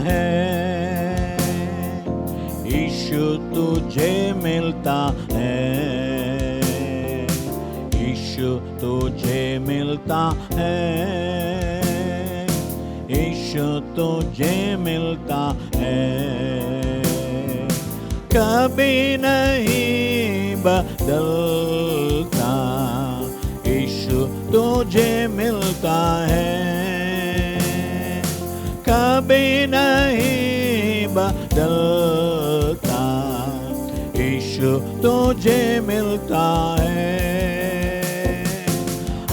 है, यीशु तुझे मिलता है, यीशु तुझे मिलता है, यीशु तुझे मिलता है। कभी नहीं बदलता, यीशु तुझे मिलता है, कभी नहीं बदलता, यीशु तुझे मिलता है।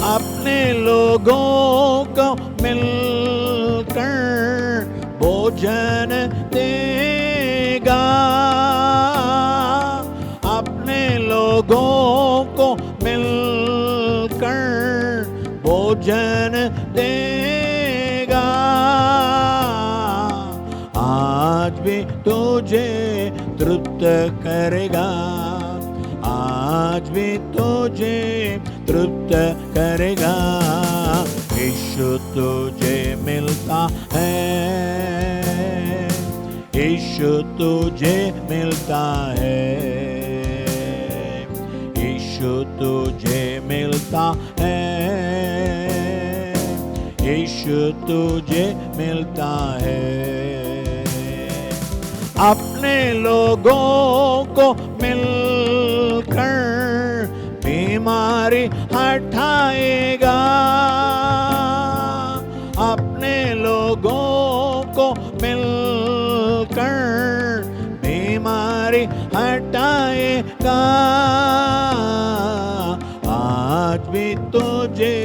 अपने लोगों को मिलकर भोजन देगा, अपने लोगों को मिलकर भोजन देगा। आज भी तुझे तृप्त करेगा, आज भी तुझे तृप्त करेगा। यीशु तुझे मिलता है, यीशु तुझे मिलता है, यीशु तुझे मिलता है, यीशु तुझे मिलता है। अपने लोगों को मिलकर बीमारी हटाएगा, अपने लोगों को मिलकर बीमारी हटाएगा। आज भी तुझे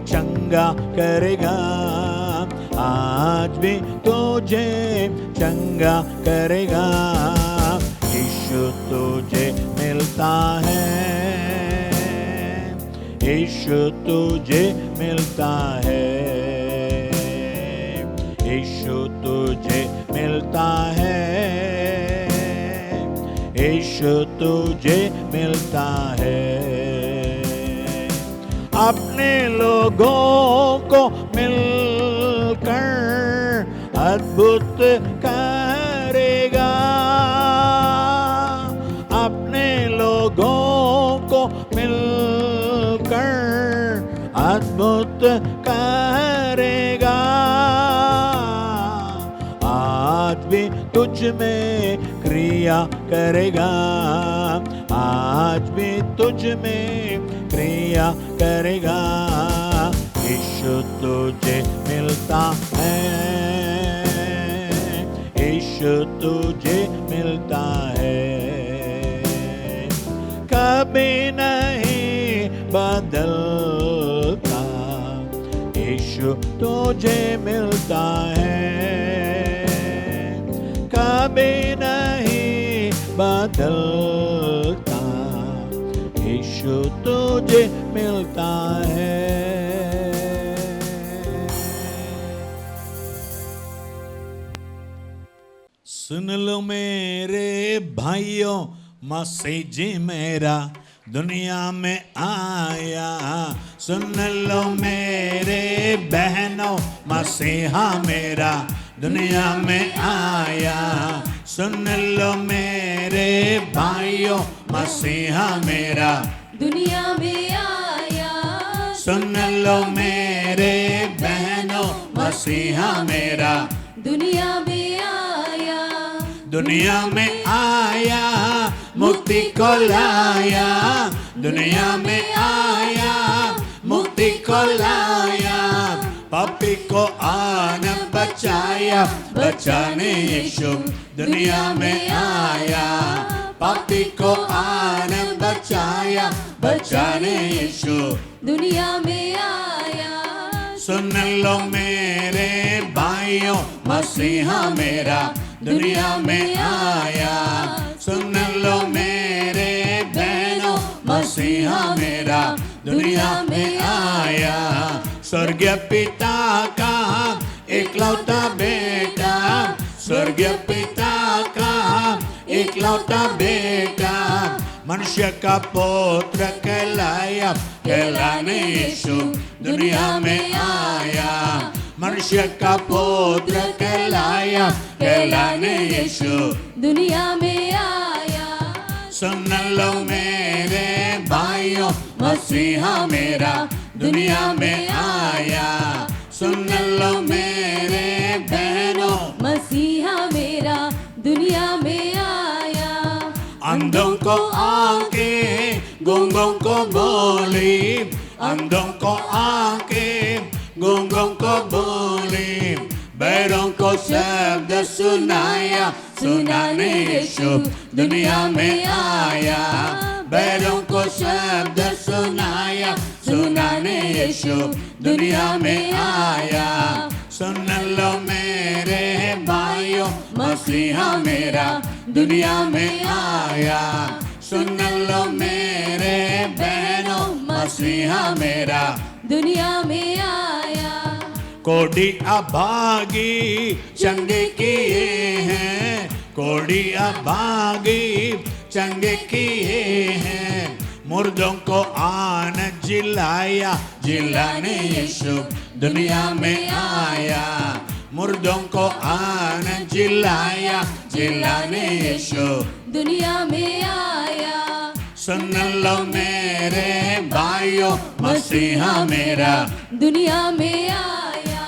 चंगा करेगा, आज भी तुझे चंगा करेगा। यीशु तुझे मिलता है, यीशु तुझे मिलता है, यीशु तुझे मिलता है, यीशु तुझे मिलता है। अपने लोगों को मिलकर अद्भुत करेगा, अपने लोगों को मिलकर अद्भुत करेगा। आज भी तुझ में क्रिया करेगा, आज भी तुझ में क्रिया करेगा। यीशु तुझे मिलता है, यीशु तुझे मिलता है, कभी नहीं बदलता। यीशु तुझे मिलता है, कभी नहीं बदलता। यीशु तुझे मिलता है। सुन लो मेरे भाइयों, मसीह जी मेरा दुनिया में आया। सुन लो मेरे बहनों, मसीहा मेरा दुनिया में आया। सुन लो मेरे भाइयों, मसीहा मेरा दुनिया में आया। सुन लो मेरे बहनों, मसीहा मेरा दुनिया में आया। दुनिया में आया, मुक्ति को लाया। दुनिया में आया, मुक्ति को लाया। पापी को आन बचाया, बचाने यीशु दुनिया में आया। पापी को आन बचाया, बचाने यीशु दुनिया में आया। सुन लो मेरे भाइयों, मसीहा मेरा दुनिया में आया। सुन लो मेरे बहनों, मसीहा मेरा दुनिया में आया। स्वर्गीय पिता का इकलौता बेटा, स्वर्गीय पिता का इकलौता बेटा, मनुष्य का पुत्र कहलाया, कहलाने यीशु दुनिया में आया। मनुष्य का पुत्र कहलाया, कहलाने यीशु दुनिया में आया। सुन लो मेरे भाइयों, मसीहा मेरा दुनिया में आया। सुन लो मेरे बहनों, मसीहा मेरा दुनिया में आया। अंधों को आंखें, गूंगों को बोली, अंधों को आंखें, गूंगों को बोली, बैरों को शब्द सुनाया, सुनाने यीशु दुनिया में आया। बैरों को शब्द सुनाया, सुनाने यीशु दुनिया में आया। सुन लो मेरे भाइयों, मसीहा मेरा दुनिया में आया। सुन लो मेरे बहनों, मसीहा मेरा दुनिया में आया। कोड़ी अभागी चंगे किए हैं, कोड़ी अभागी चंगे किए हैं। मुर्दों को आन जिलाया, जिलाने यीशु दुनिया में आया। मुर्दों को आन जिलाया, जिलाने यीशु दुनिया में आया। सुन लो मेरे भाइयों, मसीहा मेरा दुनिया में आया।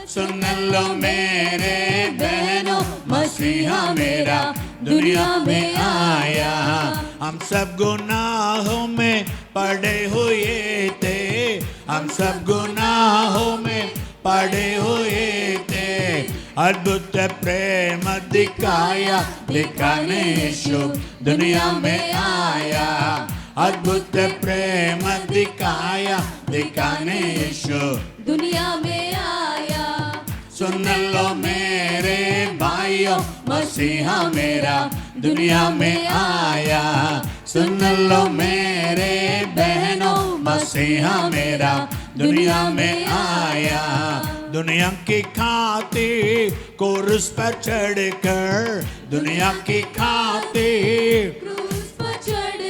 सुन लो मेरे बहनों, मसीहा मेरा दुनिया में आया। हम सब गुनाहों में पड़े हुए थे, हम सब गुनाहों में पड़े हुए थे। अद्भुत प्रेम दिखाया, दिखाने यीशु दुनिया में आया। अद्भुत प्रेम दिखाया, दिखाने यीशु दुनिया में आया। सुन लो मेरे भाइयों, मसीहा मेरा दुनिया में आया। सुन लो मेरे बहनों, मसीहा मेरा दुनिया में आया। दुनिया की खातिर क्रूस पर चढ़कर, दुनिया की खातिर क्रूस पर चढ़कर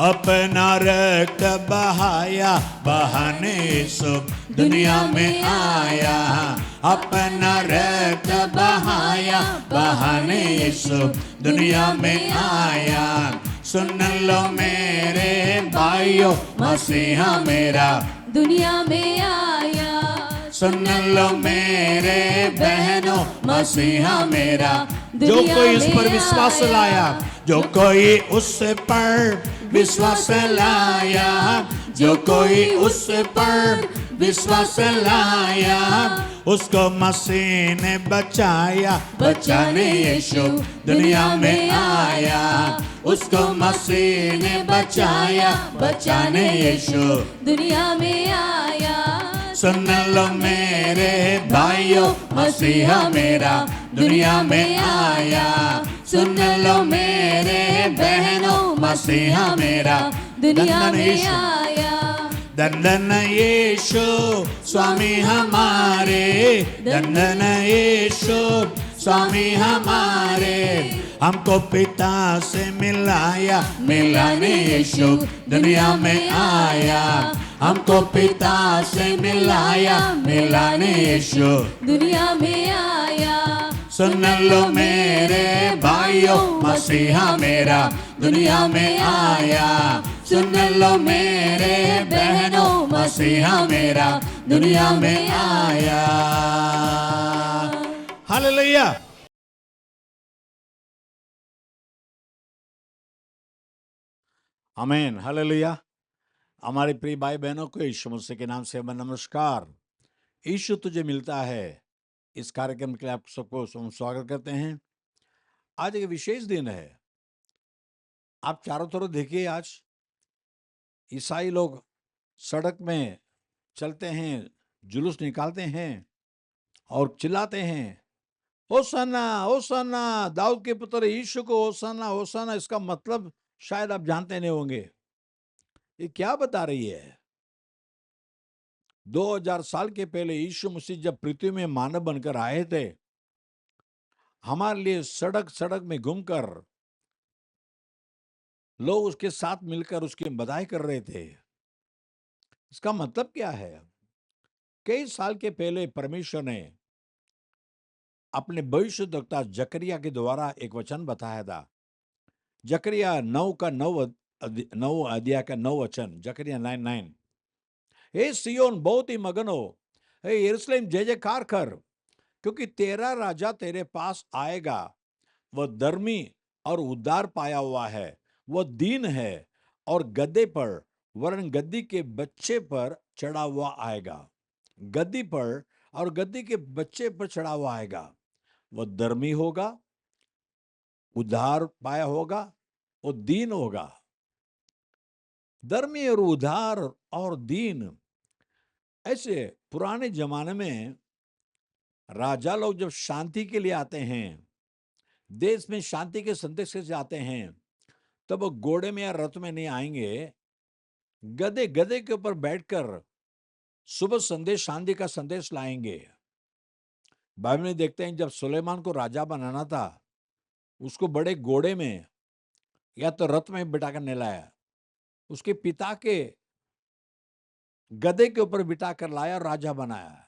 अपना रक्त बहाया, बहाने यीशु दुनिया में आया। अपना रक्त बहाया, बहाने यीशु दुनिया में आया। सुन लो मेरे भाइयों, मसीहा मेरा दुनिया में आया। सुन लो मेरे बहनों, मसीहा मेरा जो दुनिया कोई इस में पर विश्वास आया। लाया, जो कोई उस पर विश्वास लाया, जो कोई उस पर विश्वास लाया, उसको मसीह ने बचाया, बचाने यीशु दुनिया में आया। उसको मसीह ने बचाया, बचाने यीशु दुनिया में आया। सुन लो मेरे भाइयों, मसीहा मेरा दुनिया में आया। सुन लो मेरे बहनों, मसीहा मेरा दुनिया में यीशु, आया। दंडन यीशु स्वामी हमारे, दंडन यीशु स्वामी हमारे। हमको पिता से मिलाया, मिलाने यीशु दुनिया में आया। हमको पिता से मिलाया, मिलाने यीशु दुनिया में आया। सुन लो मेरे भाइयों, मसीहा मेरा दुनिया में आया। सुन लो मेरे बहनों, मसीहा मेरा दुनिया में आया। हालेलुया। आमीन, हालेलुया। हमारे प्रिय भाई बहनों को यीशु मसीह के नाम से नमस्कार। यीशु तुझे मिलता है इस कार्यक्रम के लिए आप सबको हम स्वागत करते हैं। आज एक विशेष दिन है। आप चारों तरफ देखिए, आज ईसाई लोग सड़क में चलते हैं, जुलूस निकालते हैं और चिल्लाते हैं, होसन्ना होसन्ना, दाऊद के पुत्र यीशु को होसन्ना होसन्ना। इसका मतलब शायद आप जानते नहीं होंगे। ये क्या बता रही है? 2000 साल के पहले यीशु मसीह जब पृथ्वी में मानव बनकर आए थे, हमारे लिए सड़क सड़क में घूमकर लोग उसके साथ मिलकर उसकी बधाई कर रहे थे। इसका मतलब क्या है? कई साल के पहले परमेश्वर ने अपने भविष्यद्वक्ता जकरिया के द्वारा एक वचन बताया था। जकरिया 9 अध्याय का 9 वचन, जकरिया 9:9। हे सियोन बहुत ही मगन हो, हे यरूशलेम जय जयकार कर, क्योंकि तेरा राजा तेरे पास आएगा। वह धर्मी और उद्धार पाया हुआ है, वह दीन है और गद्दे पर वरन गद्दी के बच्चे पर चढ़ा हुआ आएगा। गद्दी पर और गद्दी के बच्चे पर चढ़ा हुआ आएगा। वह धर्मी होगा, उद्धार पाया होगा, वो दीन होगा। धर्मी और उद्धार और दीन, ऐसे पुराने जमाने में राजा लोग जब शांति के लिए आते हैं, देश में शांति के संदेश से आते हैं, तब वो घोड़े में या रथ में नहीं आएंगे, गधे गधे के ऊपर बैठकर सुबह संदेश, शांति का संदेश लाएंगे। बाइबल में देखते हैं जब सुलेमान को राजा बनाना था, उसको बड़े घोड़े में या तो रथ में बिठाकर नहीं लाया, उसके पिता के गधे के ऊपर बिठाकर लाया और राजा बनाया।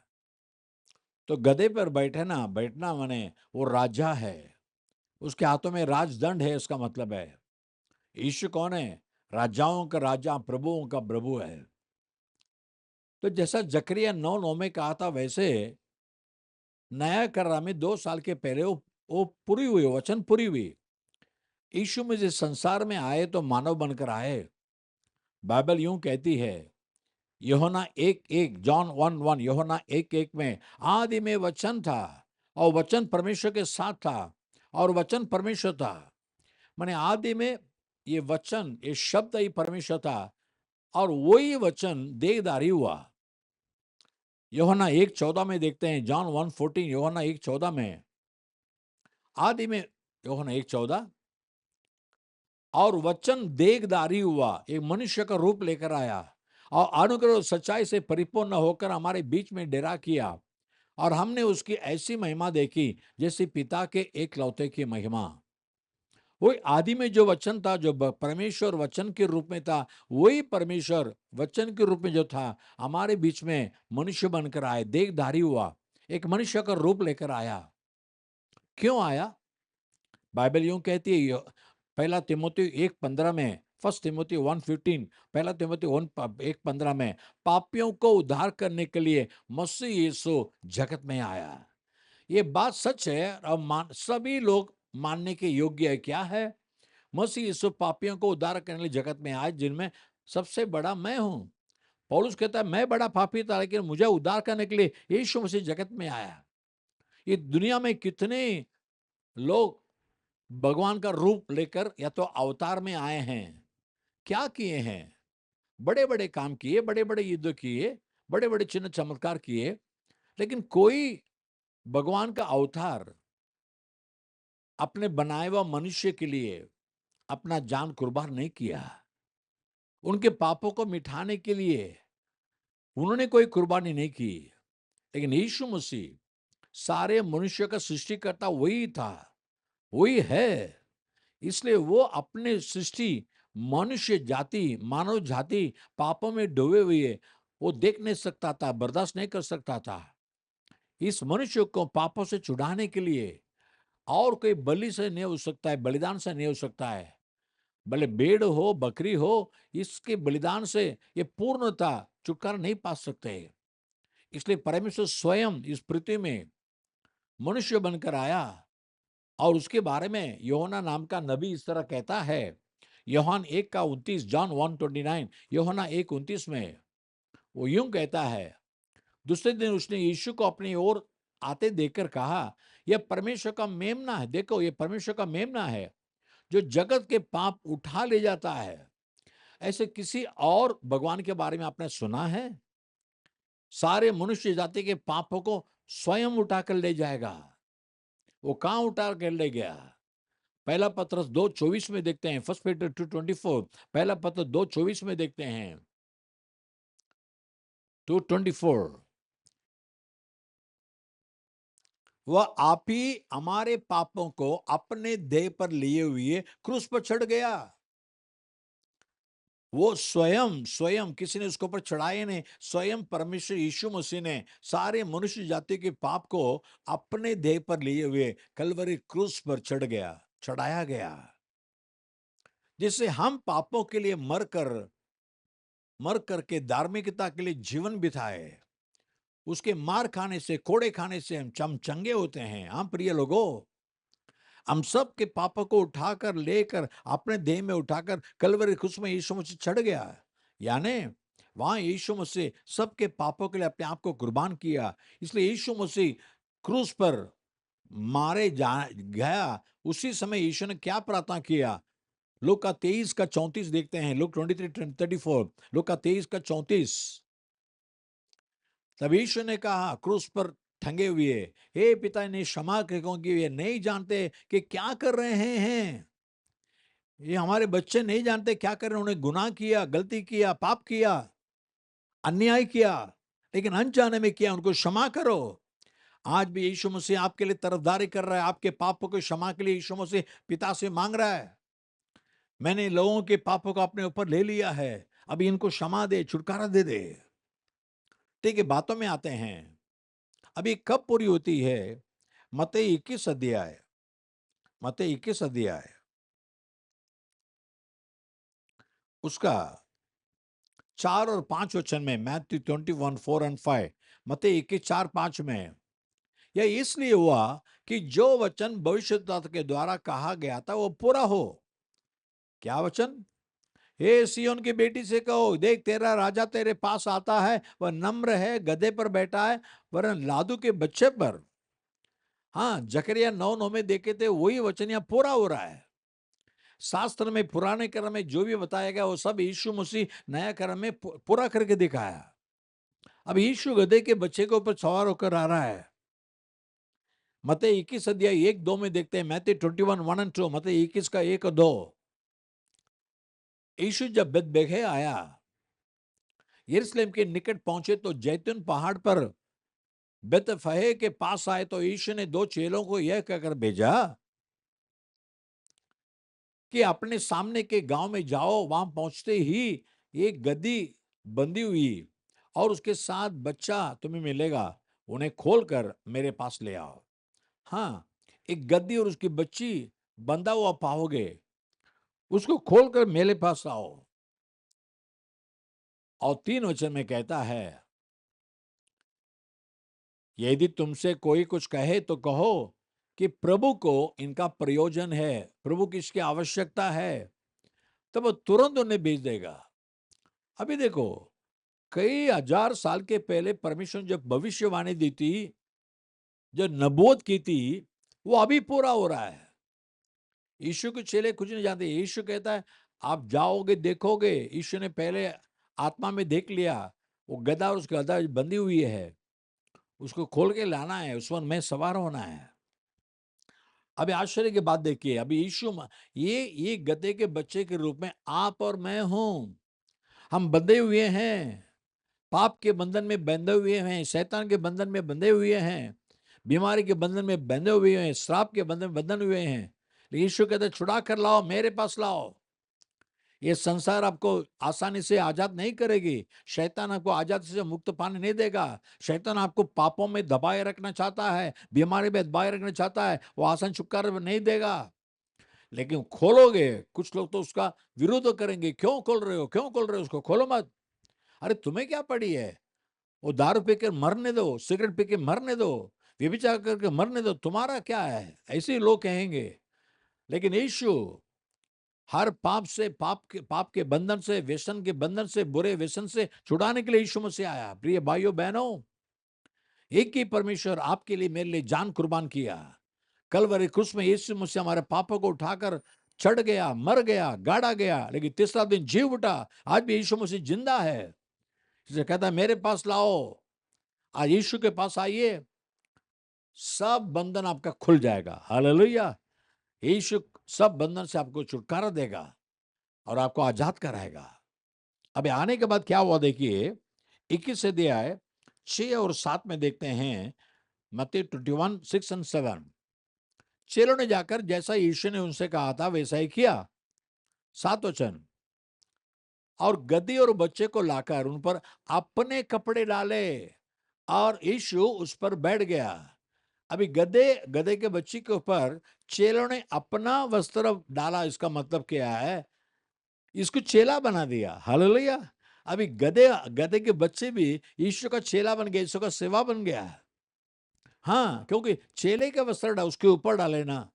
तो गधे पर बैठना माने वो राजा है, उसके हाथों में राजदंड है। इसका मतलब है यीशु कौन है? राजाओं का राजा, प्रभुओं का प्रभु है। तो जैसा जकरिया 9:9 में कहा था, वैसे नया करार में 2 साल के पहले वो पूरी हुई, वचन पूरी हुई। यीशु में जिस संसार में आए तो मानव बनकर आए। बाइबल यूं कहती है, यूहन्ना 1:1, जॉन 1:1, यूहन्ना 1:1 में आदि में वचन था और वचन परमेश्वर के साथ था और वचन परमेश्वर था। माने आदि में ये वचन, ये शब्द ही परमेश्वर था और वही वचन देहधारी हुआ। यूहन्ना 1:14 में देखते हैं, जॉन 1:14, यूहन्ना 1:14 में आदि में, यूहन्ना 1:14, और वचन देहधारी हुआ, एक मनुष्य का रूप लेकर आया और अनुग्रह और सच्चाई से परिपूर्ण होकर हमारे बीच में डेरा किया और हमने उसकी ऐसी महिमा देखी जैसे पिता के एकलौते की महिमा। वही आदि में जो वचन था, जो परमेश्वर वचन के रूप में था, वही परमेश्वर वचन के रूप में जो था हमारे बीच में मनुष्य बनकर आए, देहधारी हुआ, एक मनुष्य का रूप लेकर आया। क्यों आया? बाइबल यूं कहती है, पहला तिमोथी 1:15 में, फर्स्ट तिमोथी 1:15, पहला तिमोथी 1:15 में, पापियों को उद्धार करने के लिए मसीह यीशु जगत में आया। ये बात सच है और सभी लोग मानने के योग्य है। क्या है? मसीह यीशु पापियों को उद्धार करने के लिए जगत में आए, जिनमें सबसे बड़ा मैं हूं। पौलुस कहता है, मैं बड़ा पापी था लेकिन मुझे उद्धार करने के लिए यीशु मसीह जगत में आया। ये दुनिया में कितने लोग भगवान का रूप लेकर या तो अवतार में आए हैं, क्या किए हैं? बड़े बड़े काम किए, बड़े बड़े युद्ध किए, बड़े बड़े चिन्ह चमत्कार किए, लेकिन कोई भगवान का अवतार अपने बनाए हुए मनुष्य के लिए अपना जान कुर्बान नहीं किया। उनके पापों को मिटाने के लिए उन्होंने कोई कुर्बानी नहीं की। लेकिन यीशु मसीह सारे मनुष्य का सृष्टिकर्ता वही था, वही है। इसलिए वो अपने सृष्टि, मनुष्य जाति, मानव जाति पापों में डूबे हुए वो देख नहीं सकता था, बर्दाश्त नहीं कर सकता था। इस मनुष्य को पापों से छुड़ाने के लिए और कोई बलि से नहीं हो सकता है, बलिदान से नहीं हो सकता है। भले भेड़ हो, बकरी हो, इसके बलिदान से ये पूर्णता छुटकारा नहीं पा सकते। इसलिए परमेश्वर स्वयं इस पृथ्वी में मनुष्य बनकर आया और उसके बारे में यूहन्ना नाम का नबी इस तरह कहता है, यूहन्ना 1:29, जॉन 1:29, यूहन्ना 1:29 में वो यूं कहता है, दूसरे दिन उसने यीशु को अपनी ओर आते देखकर कहा, यह परमेश्वर का मेमना है। देखो, ये परमेश्वर का मेमना है जो जगत के पाप उठा ले जाता है। ऐसे किसी और भगवान के बारे में आपने सुना है? सारे मनुष्य जाति के पापों को स्वयं उठा कर ले जाएगा। वो कहां उठा कर ले गया? पहला पत्रस 2:24 में देखते हैं, फर्स्ट पीटर 2:24, पहला पत्र 2:24 में देखते हैं, 2:24, वह आप ही हमारे पापों को अपने देह पर लिए हुए क्रूस पर चढ़ गया। वो स्वयं स्वयं किसी ने उसके ऊपर चढ़ाए नहीं, स्वयं परमेश्वर यीशु मसीह ने सारे मनुष्य जाति के पाप को अपने देह पर लिए हुए कलवरी क्रूस पर चढ़ाया गया, जिससे हम पापों के लिए मर करके धार्मिकता के लिए जीवन बिताए। उसके मार खाने से, कोड़े खाने से हम चंगे होते हैं। हम प्रिय लोगों, हम सब के पापों को उठाकर लेकर अपने देह में उठाकर कलवरी क्रूस में यीशु मसीह चढ़ गया, यानी वहां यीशु मसीह सबके पापों के लिए अपने आप को कुर्बान किया। इसलिए यीशु मसीह क्रूस पर मारे जा गया, उसी समय यीशु ने क्या प्रार्थना किया? लूका का 23 का 34 देखते हैं। लूक 23:34, लूका का 23 का 34। तब यीशु ने कहा क्रूस पर टंगे हुए, हे पिता ने क्षमा कर, क्योंकि ये नहीं जानते कि क्या कर रहे हैं। ये हमारे बच्चे नहीं जानते क्या कर रहे हैं। उन्होंने गुनाह किया, गलती किया, पाप किया, अन्याय किया, लेकिन अनजाने में किया। उनको क्षमा करो। आज भी यीशु मसीह आपके लिए तरफदारी कर रहा है। आपके पापों की क्षमा के लिए यीशु मसीह पिता से मांग रहा है। मैंने लोगों के पापों को अपने ऊपर ले लिया है, अभी इनको क्षमा दे, छुटकारा दे दे। ठीक है, बातों में आते हैं। अभी कब पूरी होती है? मत्ती 21 अध्याय, मत्ती 21 अध्याय उसका 4 और 5 वचन में, मैथ्यू 21:4-5, मत्ती 21 4-5 में, यह इसलिए हुआ कि जो वचन भविष्यद्वक्ता के द्वारा कहा गया था वो पूरा हो। क्या वचन? हे सिय्योन की बेटी से कहो, देख तेरा राजा तेरे पास आता है, वह नम्र है, गधे पर बैठा है, वरन लादू के बच्चे पर। हाँ, जकरिया 9:9 में देखे थे, वही वचन यहाँ पूरा हो रहा है। शास्त्र में पुराने क्रम में जो भी बताया गया वो सब यीशु मसीह नया क्रम में पूरा करके दिखाया। अब यीशु गधे के बच्चे के ऊपर सवार होकर आ रहा है। मत्ती 21 अध्याय 1-2 में देखते हैं। मैथ्यू 21:1-2, मत्ती 21 का 1 और 2। यीशु जब बेथलेहम आया, यरूशलेम के निकट पहुंचे, तो जैतून पहाड़ पर बेतफगे के पास आए, तो यीशु ने 2 चेलों को यह कहकर भेजा कि अपने सामने के गांव में जाओ। वहां पहुंचते ही एक गदही बंधी हुई और उसके साथ बच्चा तुम्हें मिलेगा, उन्हें खोलकर मेरे पास ले आओ। हाँ, एक गद्दी और उसकी बच्ची बंधा हुआ पाओगे, उसको खोलकर मेरे पास आओ। और 3 वचन में कहता है, यदि तुमसे कोई कुछ कहे तो कहो कि प्रभु को इनका प्रयोजन है, प्रभु की इसकी आवश्यकता है, तब वो तुरंत उन्हें भेज देगा। अभी देखो, कई हजार साल के पहले परमेश्वर ने जब भविष्यवाणी दी थी, जो नबूवत की थी, वो अभी पूरा हो रहा है। यीशु के चेले कुछ नहीं जानते। यीशु कहता है आप जाओगे, देखोगे। यीशु ने पहले आत्मा में देख लिया, वो गधा और उसकी गधा बंधी हुई है, उसको खोल के लाना है, उस पर मैं सवार होना है। अभी आश्चर्य की बात देखिए, अभी ये गधे के बच्चे के रूप में आप और मैं हूं। हम बंधे हुए हैं, पाप के बंधन में बंधे हुए हैं, शैतान के बंधन में बंधे हुए हैं, बीमारी के बंधन में बंधे हुए हैं, श्राप के बंधन में बंधन हुए हैं। लेकिन यीशु कहते छुड़ा कर लाओ, मेरे पास लाओ। ये संसार आपको आसानी से आजाद नहीं करेगी। शैतान आपको आजादी से मुक्त पाने नहीं देगा। शैतान आपको पापों में दबाए रखना चाहता है, बीमारी में दबाए रखना चाहता है, वो आसान छुटकारा नहीं देगा। लेकिन खोलोगे, कुछ लोग तो उसका विरोध करेंगे, क्यों खोल रहे हो, क्यों खोल रहे हो, उसको खोलो मत। अरे तुम्हें क्या पड़ी है? वो दारू पी के मरने दो, सिगरेट पी के मरने दो, व्यभिचार करके मरने दो, तुम्हारा क्या है? ऐसे ही लोग कहेंगे। लेकिन यीशु हर पाप के बंधन से, व्यसन के बंधन से, बुरे व्यसन से छुड़ाने के लिए यीशु मसीह आया। प्रिय भाइयों बहनों, एक ही परमेश्वर आपके लिए, मेरे लिए जान कुर्बान किया। कलवरी क्रूस में यीशु मसीह हमारे पापों को उठाकर चढ़ गया, मर गया, गाड़ा गया, लेकिन तीसरा दिन जी उठा। आज भी यीशु मसीह जिंदा है। इसलिए कहता है मेरे पास लाओ। आज यीशु के पास आइए, सब बंधन आपका खुल जाएगा। हालेलुया। यीशु सब बंधन से आपको छुटकारा देगा और आपको आजाद कराएगा। अभी आने के बाद क्या हुआ देखिए, 21 अध्याय 6 और 7 में देखते हैं। मत्ती 21:6-7। चेलों ने जाकर जैसा यीशु ने उनसे कहा था वैसा ही किया। 7 वचन, और गदहे और बच्चे को लाकर उन पर अपने कपड़े डाले और यीशु उस पर बैठ गया। अभी गधे गधे के बच्चे के ऊपर चेलों ने अपना वस्त्र डाला, इसका मतलब क्या है? इसको चेला बना दिया। हालेलुया। अभी गधे गधे के बच्चे भी यीशु का चेला बन गया, यीशु का सेवा बन गया। हाँ, क्योंकि चेले का वस्त्र उसके ऊपर डाले ना।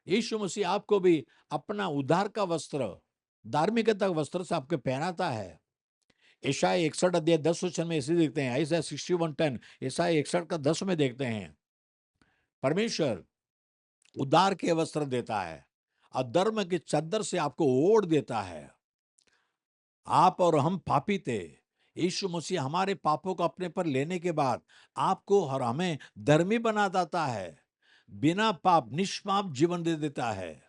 यीशु मसीह आपको भी अपना उद्धार का वस्त्र, धार्मिकता का वस्त्र से आपके पहनाता है। यशायाह 61 अध्याय 10 वचन में ऐसे देखते हैं, यशायाह 61:10, यशायाह 61 का 10 में देखते हैं, परमेश्वर उद्धार के वस्त्र देता है और धर्म की चद्दर से आपको ओढ़ देता है। आप और हम पापी थे, यीशु मसीह हमारे पापों को अपने पर लेने के बाद आपको और हमें धर्मी बना देता है, बिना पाप निष्पाप जीवन दे देता है।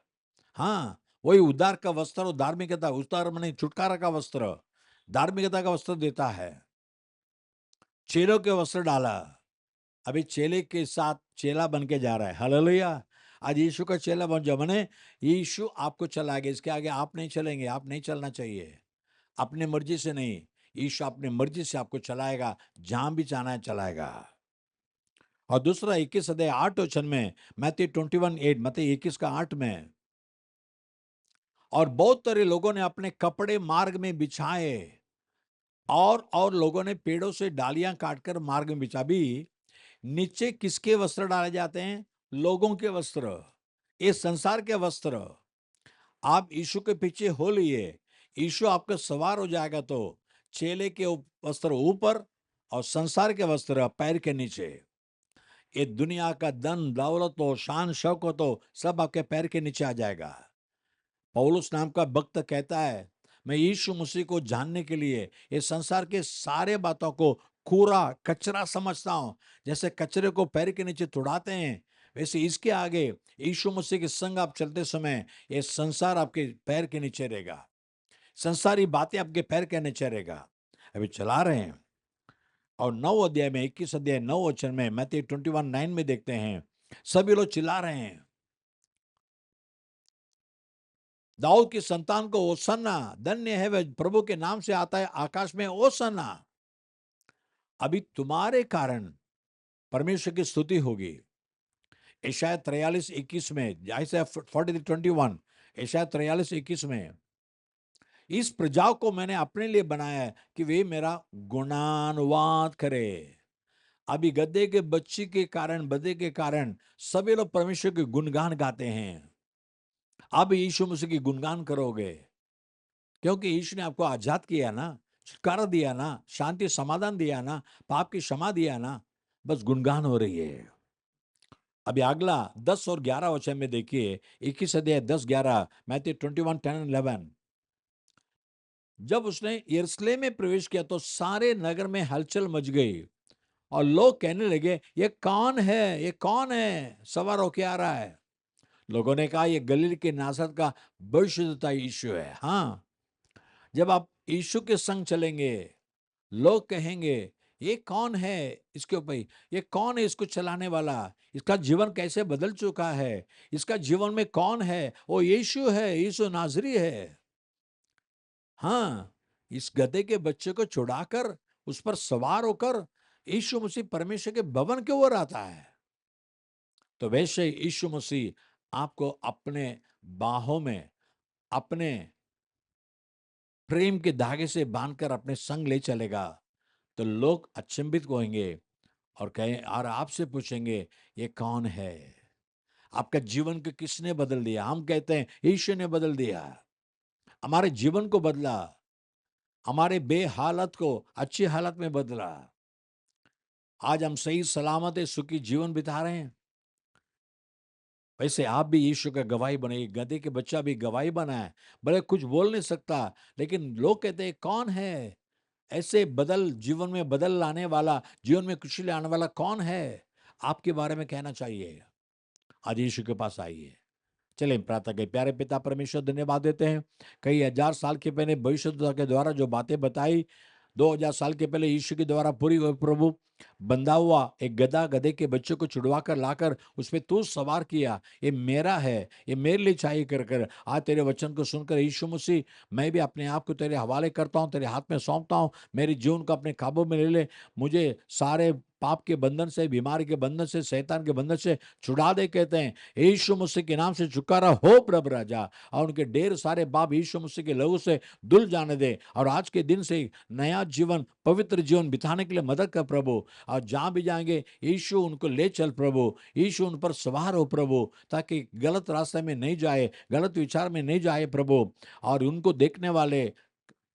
हाँ, वही उद्धार का वस्त्र और धार्मिकता, उद्धार माने छुटकारा का वस्त्र, धार्मिकता का वस्त्र देता है। चेलों के वस्त्र डाला, अभी चेले के साथ चेला बन के जा रहा है। हालेलुया। आज यीशु का चेला बन जाओ, माने यीशु आपको चलाएगा, इसके आगे आप नहीं चलेंगे, आप नहीं चलना चाहिए, अपने मर्जी से नहीं। यीशु अपने मर्जी से आपको चलाएगा, जहां भी जाना है चलाएगा। और दूसरा 21 अध्याय 8 वचन में, मत्ती 21:8, मत्ती 21 का 8 में, और बहुत सारे लोगों ने अपने कपड़े मार्ग में बिछाए और लोगों ने पेड़ों से डालियां काटकर मार्ग में बिछा। भी नीचे किसके वस्त्र डाले जाते हैं? लोगों के वस्त्र, ये संसार के वस्त्र। आप यीशु के पीछे हो लिए, यीशु आपका सवार हो जाएगा तो चेले के वस्त्र ऊपर और संसार के वस्त्र पैर के नीचे। ये दुनिया का धन दौलत हो, शान शौकत हो, सब आपके पैर के नीचे आ जाएगा। पौलुस नाम का भक्त कहता है, मैं यीशु मसीह को जानने के लिए ये संसार के सारे बातों को कूड़ा कचरा समझता हूं। जैसे कचरे को पैर के नीचे तुड़ाते हैं, वैसे इसके आगे यीशु मसीह के संग आप चलते समय ये संसार आपके पैर के नीचे रहेगा, संसारी बातें आपके पैर के नीचे रहेगा। अभी चला रहे हैं और 9 अध्याय में, 21 अध्याय 9 वचन में, मत्ती 21:9 में देखते हैं, सभी लोग चिल्ला रहे हैं, दाऊद की संतान को ओसन्ना, धन्य है वह प्रभु के नाम से आता है, आकाश में ओसन्ना। अभी तुम्हारे कारण परमेश्वर की स्तुति होगी। यशायाह 43:21 में, यशायाह 43:21, यशायाह 43:21 में, इस प्रजा को मैंने अपने लिए बनाया है कि वे मेरा गुणानुवाद करे। अभी गधे के बच्चे के कारण, बदे के कारण सभी लोग परमेश्वर के गुणगान गाते हैं। अब यीशु मसीह की गुणगान करोगे, क्योंकि यीशु ने आपको आजाद किया ना, छुटकारा दिया ना, शांति समाधान दिया ना, पाप की क्षमा दिया ना, बस गुणगान हो रही है। अभी अगला 10 और 11 वचन में देखिए, 21 अध्याय 10-11, मैथ्यू 21:10-11। जब उसने यरूशलेम में प्रवेश किया तो सारे नगर में हलचल मच गई और लोग कहने लगे, ये कौन है, ये कौन है सवार होके आ रहा है? लोगों ने कहा, ये गलील के नासरत का भविष्यद्वक्ता यीशु है। हाँ, जब आप यीशु के संग चलेंगे, लोग कहेंगे, ये कौन है इसके ऊपर, ये कौन है इसको चलाने वाला, इसका जीवन कैसे बदल चुका है, इसका जीवन में कौन है? वो यीशु है, यीशु नाजरी है। हाँ, इस गधे के बच्चे को छुड़ाकर उस पर सवार होकर यीशु मसीह परमेश्वर के भवन के ओर आता है। तो वैसे यीशु मसीह आपको अपने बाहों में, अपने प्रेम के धागे से बांधकर अपने संग ले चलेगा, तो लोग अचंभित होंगे और कहें, और आपसे पूछेंगे, ये कौन है? आपका जीवन को किसने बदल दिया? हम कहते हैं यीशु ने बदल दिया, हमारे जीवन को बदला, हमारे बेहालत को अच्छी हालत में बदला। आज हम सही सलामत सुखी जीवन बिता रहे हैं। वैसे आप भी यीशु का गवाही बने। गधे के बच्चा भी गवाही बना है, भले कुछ बोल नहीं सकता, लेकिन लोग कहते हैं, कौन है ऐसे बदल जीवन में बदल लाने वाला, जीवन में खुशी लाने वाला कौन है? आपके बारे में कहना चाहिए। आज यीशु के पास आइए। चलिए प्रार्थना करें। प्यारे पिता परमेश्वर, धन्यवाद देते हैं, कई हजार साल के पहले भविष्यद्वक्ता के द्वारा जो बातें बताई, 2000 साल के पहले यीशु के द्वारा पूरी हुई प्रभु, बंधा हुआ एक गधा गधे के बच्चे को छुड़वा कर लाकर उस पे तू सवार किया, ये मेरा है, ये मेरे लिए चाहिए कर कर आज तेरे वचन को सुनकर यीशु मसीह, मैं भी अपने आप को तेरे हवाले करता हूँ, तेरे हाथ में सौंपता हूँ, मेरे जीवन को अपने काबू में ले ले, मुझे सारे पाप के बंधन से, बीमारी के बंधन से, शैतान के बंधन से छुड़ा दे। कहते हैं यीशु मसीह के नाम से छुटकारा हो प्रभु राजा, और उनके ढेर सारे पाप यीशु मसीह के लहू से धुल जाने दे, और आज के दिन से नया जीवन, पवित्र जीवन बिताने के लिए मदद कर प्रभु। और जहां भी जाएंगे यीशु उनको ले चल प्रभु, यीशु उन पर सवार हो प्रभु, ताकि गलत रास्ते में नहीं जाए, गलत विचार में नहीं जाए प्रभु। और उनको देखने वाले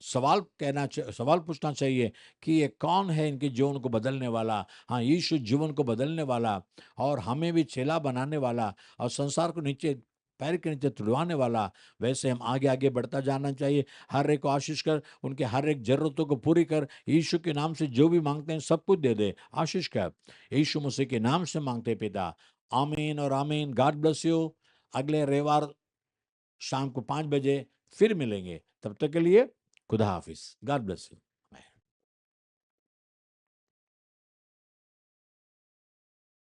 सवाल पूछना चाहिए कि ये कौन है इनके जीवन को बदलने वाला। हाँ, यीशु जीवन को बदलने वाला और हमें भी चेला बनाने वाला और संसार को नीचे पैर के नीचे तुड़वाने वाला। वैसे हम आगे आगे बढ़ता जाना चाहिए। हर एक को आशीष कर, उनके हर एक जरूरतों को पूरी कर। यीशु के नाम से जो भी मांगते हैं सब कुछ दे दे, आशीष कर। यीशु मसीह के नाम से मांगते हैं पिता, आमीन और आमीन। God bless you. अगले रविवार शाम को 5 बजे फिर मिलेंगे। तब तक के लिए खुदा हाफिज। God bless you.